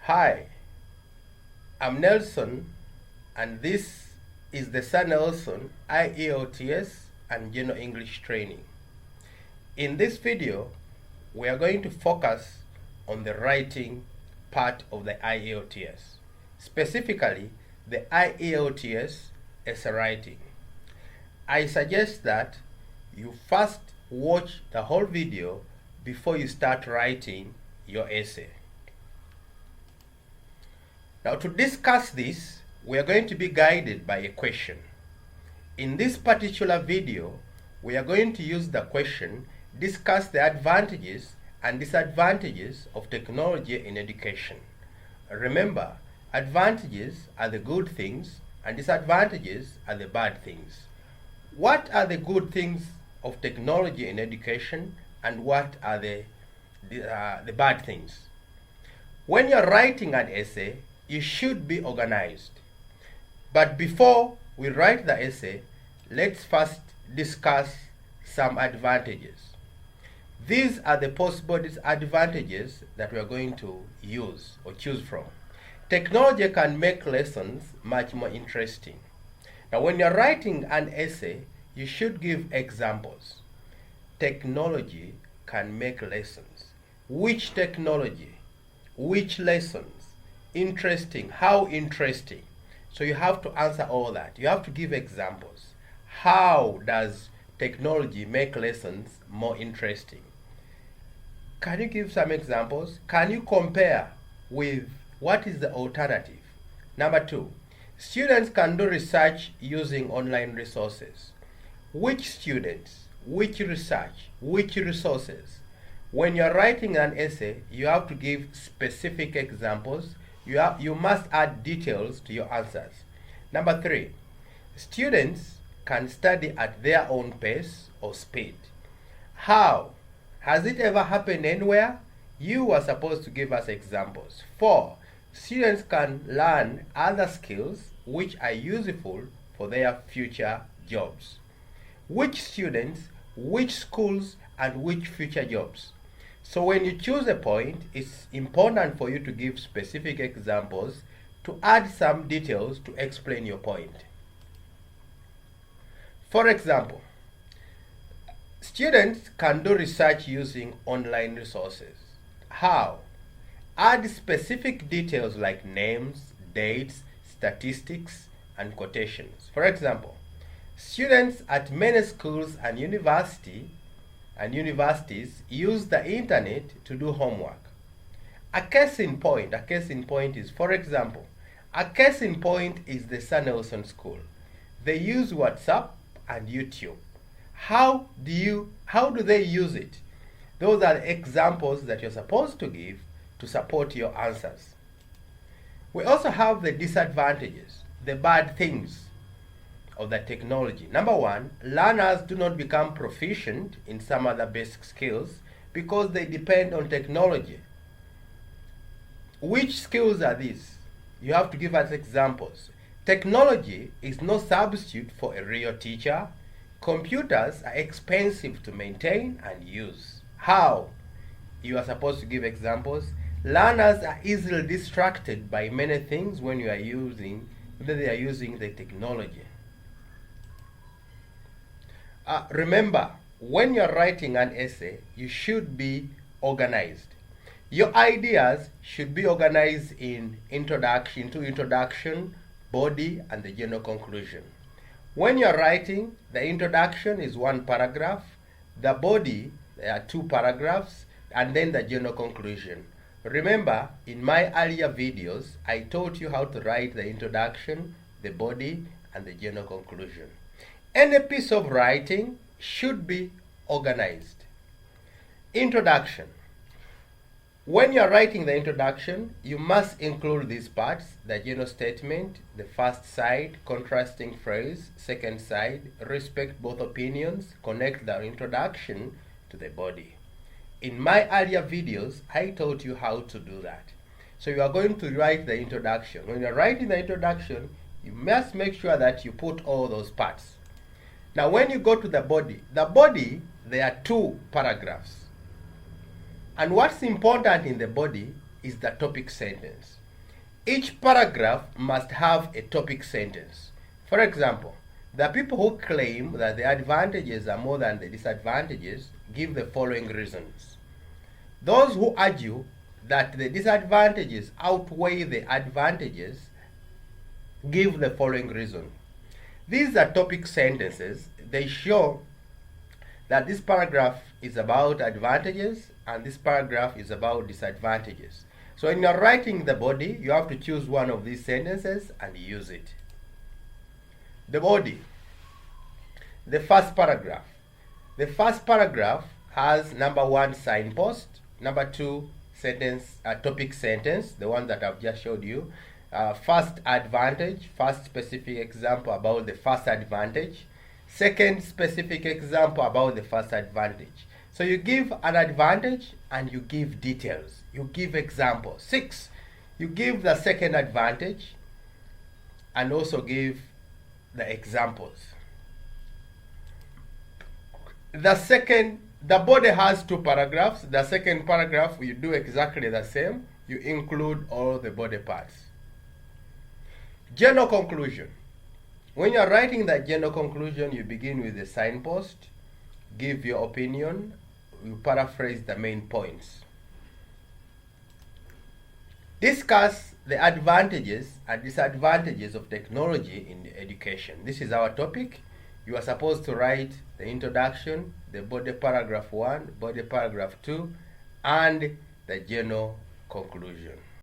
Hi, I'm Nelson, and this is the Sir Nelson IELTS and General English Training. In this video, we are going to focus on the writing part of the IELTS, specifically the IELTS essay writing. I suggest that you first watch the whole video before you start writing your essay. Now, to discuss this, we are going to be guided by a question. In this particular video, we are going to use the question, discuss the advantages and disadvantages of technology in education. Remember, advantages are the good things and disadvantages are the bad things. What are the good things of technology in education and what are the bad things? When you're writing an essay, you should be organized. But before we write the essay, let's first discuss some advantages. These are the possible disadvantages that we are going to use or choose from. Technology can make lessons much more interesting. Now, when you're writing an essay, you should give examples. Technology can make lessons. Which technology? Which lessons? Interesting. How interesting? So you have to answer all that. You have to give examples. How does technology make lessons more interesting? Can you give some examples? Can you compare with what is the alternative? Number 2, students can do research using online resources. Which students? Which research? Which resources? When you're writing an essay, you have to give specific examples. You must add details to your answers. Number 3, students can study at their own pace or speed. How? Has it ever happened anywhere? You are supposed to give us examples. 4, students can learn other skills which are useful for their future jobs. Which students, which schools, and which future jobs? So when you choose a point, it's important for you to give specific examples to add some details to explain your point. For example, students can do research using online resources. How? Add specific details like names, dates, statistics, and quotations. For example, students at many schools and universities use the internet to do homework. A case in point is, for example, a case in point is the Sir Nelson School. They use WhatsApp and YouTube. How do they use it? Those are the examples that you're supposed to give to support your answers. We also have the disadvantages, the bad things of the technology. Number 1, learners do not become proficient in some other basic skills because they depend on technology. Which skills are these? You have to give us examples. Technology is no substitute for a real teacher. Computers are expensive to maintain and use. How? You are supposed to give examples. Learners are easily distracted by many things when they are using the technology. Remember, when you're writing an essay, you should be organized. Your ideas should be organized in introduction, body, and the general conclusion. When you're writing, the introduction is 1 paragraph, the body, there are 2 paragraphs, and then the general conclusion. Remember, in my earlier videos, I taught you how to write the introduction, the body, and the general conclusion. Any piece of writing should be organized. Introduction. When you're writing the introduction, you must include these parts: the general statement, the first side, contrasting phrase, second side, respect both opinions, connect the introduction to the body. In my earlier videos, I taught you how to do that. So you are going to write the introduction. When you're writing the introduction, you must make sure that you put all those parts. Now, when you go to the body, there are 2 paragraphs. And what's important in the body is the topic sentence. Each paragraph must have a topic sentence. For example, the people who claim that the advantages are more than the disadvantages give the following reasons. Those who argue that the disadvantages outweigh the advantages give the following reason. These are topic sentences. They show that this paragraph is about advantages and this paragraph is about disadvantages. So when you're writing the body, you have to choose one of these sentences and use it. The body. The first paragraph. The first paragraph has number 1, signpost, number 2, sentence, topic sentence, the one that I've just showed you. First advantage, first specific example about the first advantage, second specific example about the first advantage. So you give an advantage and you give details. You give examples. 6, you give the second advantage and also give the examples. The body has 2 paragraphs. The second paragraph, you do exactly the same. You include all the body parts. General conclusion. When you're writing the general conclusion, you begin with the signpost, give your opinion, you paraphrase the main points. Discuss the advantages and disadvantages of technology in education. This is our topic. You are supposed to write the introduction, the body paragraph 1, body paragraph 2, and the general conclusion.